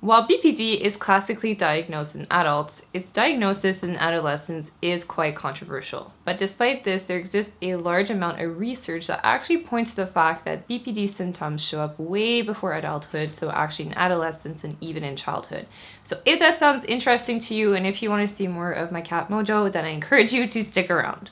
While BPD is classically diagnosed in adults, its diagnosis in adolescence is quite controversial. But despite this, there exists a large amount of research that actually points to the fact that BPD symptoms show up way before adulthood, so actually in adolescence and even in childhood. So if that sounds interesting to you, and if you want to see more of my cat Mojo, then I encourage you to stick around.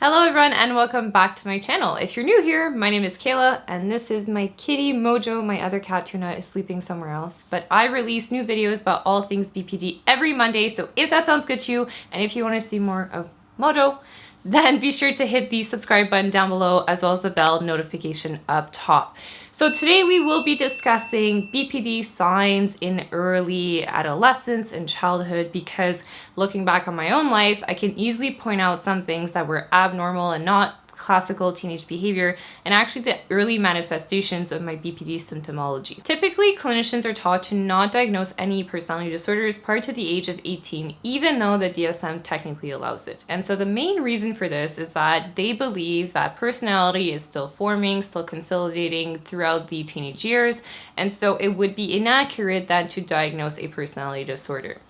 Hello everyone and welcome back to my channel. If you're new here, my name is Kayla and this is my kitty Mojo. My other cat Tuna is sleeping somewhere else, but I release new videos about all things BPD every Monday. So if that sounds good to you and if you want to see more of Mojo, then be sure to hit the subscribe button down below as well as the bell notification up top. So today we will be discussing BPD signs in early adolescence and childhood, because looking back on my own life, I can easily point out some things that were abnormal and not classical teenage behavior, and actually the early manifestations of my BPD symptomology. Typically, clinicians are taught to not diagnose any personality disorders prior to the age of 18, even though the DSM technically allows it. And so the main reason for this is that they believe that personality is still forming, still consolidating throughout the teenage years, and so it would be inaccurate then to diagnose a personality disorder.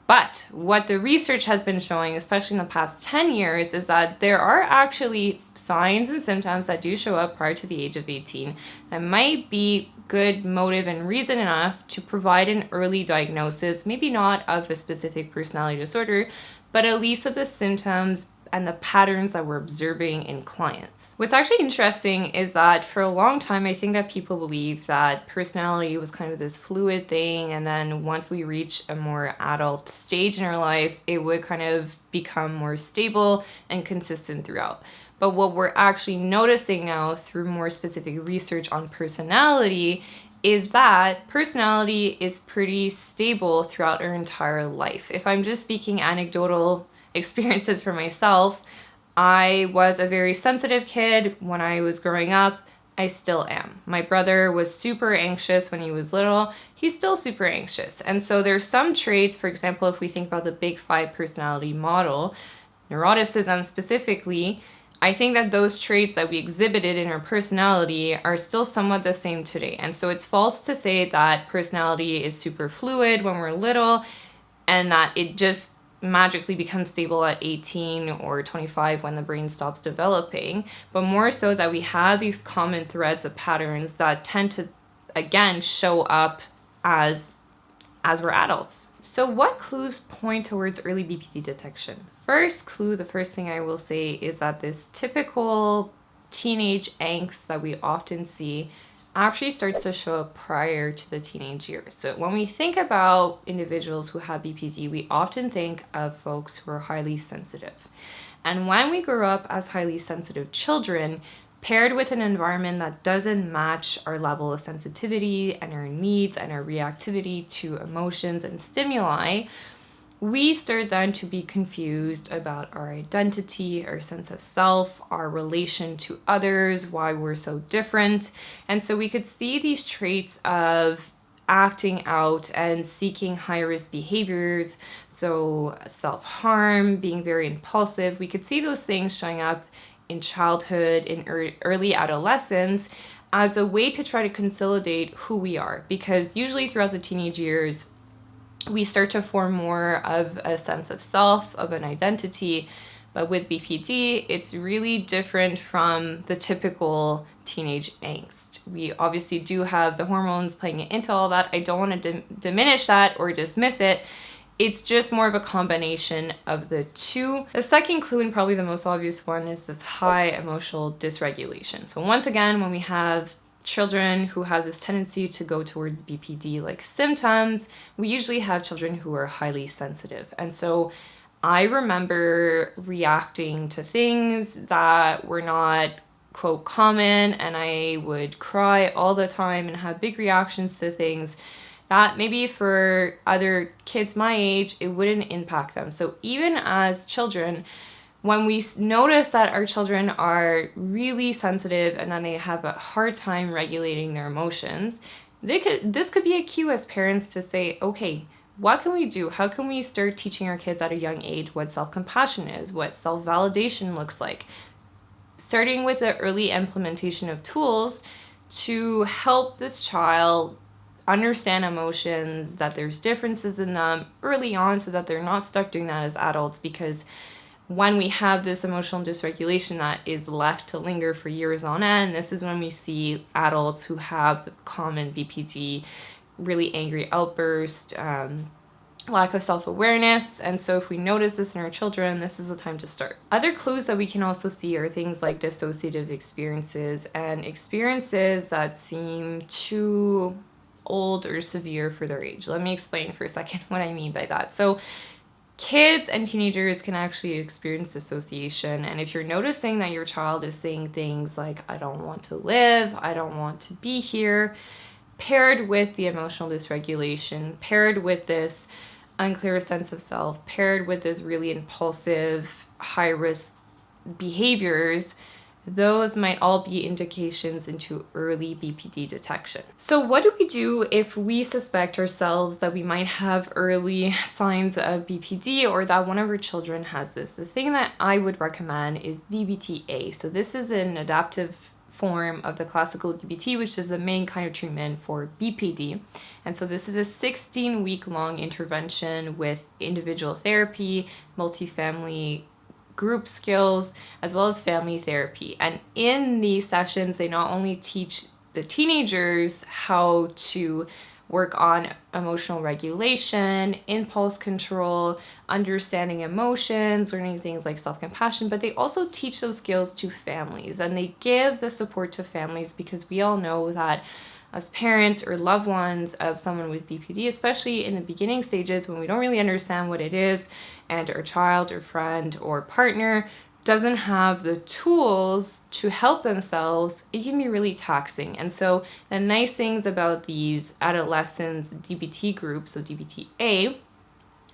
But what the research has been showing, especially in the past 10 years, is that there are actually signs and symptoms that do show up prior to the age of 18 that might be good motive and reason enough to provide an early diagnosis, maybe not of a specific personality disorder, but at least of the symptoms and the patterns that we're observing in clients. What's actually interesting is that for a long time, I think that people believe that personality was kind of this fluid thing, and then once we reach a more adult stage in our life, it would kind of become more stable and consistent throughout. But what we're actually noticing now through more specific research on personality is that personality is pretty stable throughout our entire life. If I'm just speaking anecdotal experiences for myself, I was a very sensitive kid when I was growing up. I still am. My brother was super anxious when he was little. He's still super anxious. And so there's some traits, for example, if we think about the Big Five personality model, neuroticism specifically, I think that those traits that we exhibited in our personality are still somewhat the same today. And so it's false to say that personality is super fluid when we're little and that it just magically becomes stable at 18 or 25 when the brain stops developing, but more so that we have these common threads of patterns that tend to, again, show up as we're adults. So what clues point towards early BPD detection? First clue, the first thing I will say is that this typical teenage angst that we often see actually starts to show up prior to the teenage years. So when we think about individuals who have BPD, we often think of folks who are highly sensitive. And when we grow up as highly sensitive children, paired with an environment that doesn't match our level of sensitivity and our needs and our reactivity to emotions and stimuli, we start then to be confused about our identity, our sense of self, our relation to others, why we're so different. And so we could see these traits of acting out and seeking high-risk behaviors, so self-harm, being very impulsive. We could see those things showing up in childhood, in early adolescence, as a way to try to consolidate who we are. Because usually throughout the teenage years, we start to form more of a sense of self, of an identity. But with BPD, it's really different from the typical teenage angst. We obviously do have the hormones playing into all that. I don't want to diminish that or dismiss it. It's just more of a combination of the two. The second clue, and probably the most obvious one, is this high emotional dysregulation. So once again, when we have children who have this tendency to go towards BPD like symptoms, we usually have children who are highly sensitive. And so I remember reacting to things that were not, quote, common, and I would cry all the time and have big reactions to things that maybe for other kids my age, it wouldn't impact them. So even as children, when we notice that our children are really sensitive and then they have a hard time regulating their emotions, this could be a cue as parents to say, okay, what can we do? How can we start teaching our kids at a young age what self-compassion is, what self-validation looks like? starting with the early implementation of tools to help this child understand emotions, that there's differences in them early on so that they're not stuck doing that as adults, because when we have this emotional dysregulation that is left to linger for years on end, this is when we see adults who have the common BPD, really angry outburst, lack of self-awareness. And so if we notice this in our children, this is the time to start. Other clues that we can also see are things like dissociative experiences and experiences that seem too old or severe for their age. Let me explain for a second what I mean by that. So kids and teenagers can actually experience dissociation. And if you're noticing that your child is saying things like, I don't want to live, I don't want to be here, paired with the emotional dysregulation, paired with this unclear sense of self, paired with this really impulsive, high-risk behaviors, those might all be indications into early BPD detection. So what do we do if we suspect ourselves that we might have early signs of BPD or that one of our children has this? The thing that I would recommend is DBT-A. So this is an adaptive form of the classical DBT, which is the main kind of treatment for BPD. And so this is a 16-week-long intervention with individual therapy, multifamily group skills, as well as family therapy. And in these sessions, they not only teach the teenagers how to work on emotional regulation, impulse control, understanding emotions, learning things like self-compassion, but they also teach those skills to families, and they give the support to families, because we all know that as parents or loved ones of someone with BPD, especially in the beginning stages when we don't really understand what it is, and our child or friend or partner doesn't have the tools to help themselves, it can be really taxing. And so the nice things about these adolescence DBT groups, so DBT-A,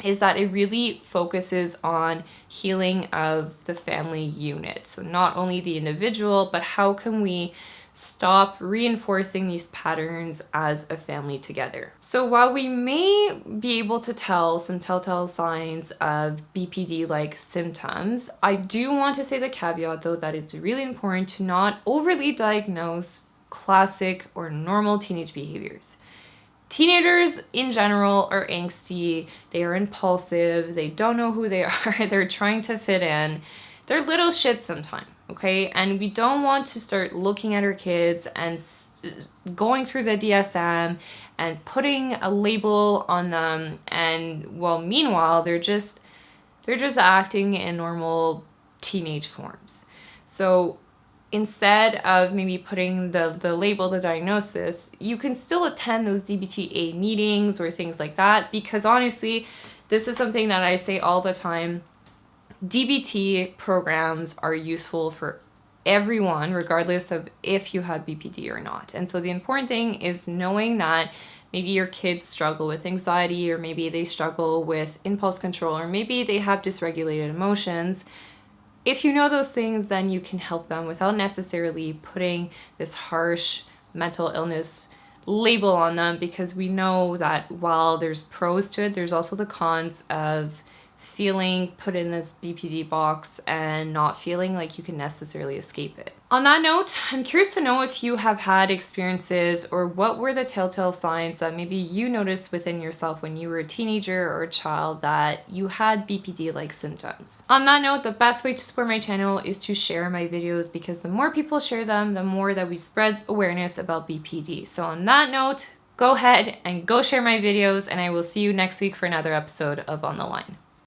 is that it really focuses on healing of the family unit. So not only the individual, but how can we stop reinforcing these patterns as a family together. So while we may be able to tell some telltale signs of BPD-like symptoms, I do want to say the caveat though that it's really important to not overly diagnose classic or normal teenage behaviors. Teenagers in general are angsty, they are impulsive, they don't know who they are, they're trying to fit in, they're little shit sometimes. Okay, and we don't want to start looking at our kids and going through the DSM and putting a label on them, and well, meanwhile they're just acting in normal teenage forms. So instead of maybe putting the label, the diagnosis, you can still attend those DBT-A meetings or things like that, because honestly, this is something that I say all the time. DBT programs are useful for everyone, regardless of if you have BPD or not. And so the important thing is knowing that maybe your kids struggle with anxiety, or maybe they struggle with impulse control, or maybe they have dysregulated emotions. If you know those things, then you can help them without necessarily putting this harsh mental illness label on them, because we know that while there's pros to it, there's also the cons of feeling put in this BPD box and not feeling like you can necessarily escape it. On that note, I'm curious to know if you have had experiences, or what were the telltale signs that maybe you noticed within yourself when you were a teenager or a child that you had BPD-like symptoms. On that note, the best way to support my channel is to share my videos, because the more people share them, the more that we spread awareness about BPD. So on that note, go ahead and go share my videos, and I will see you next week for another episode of On the Line.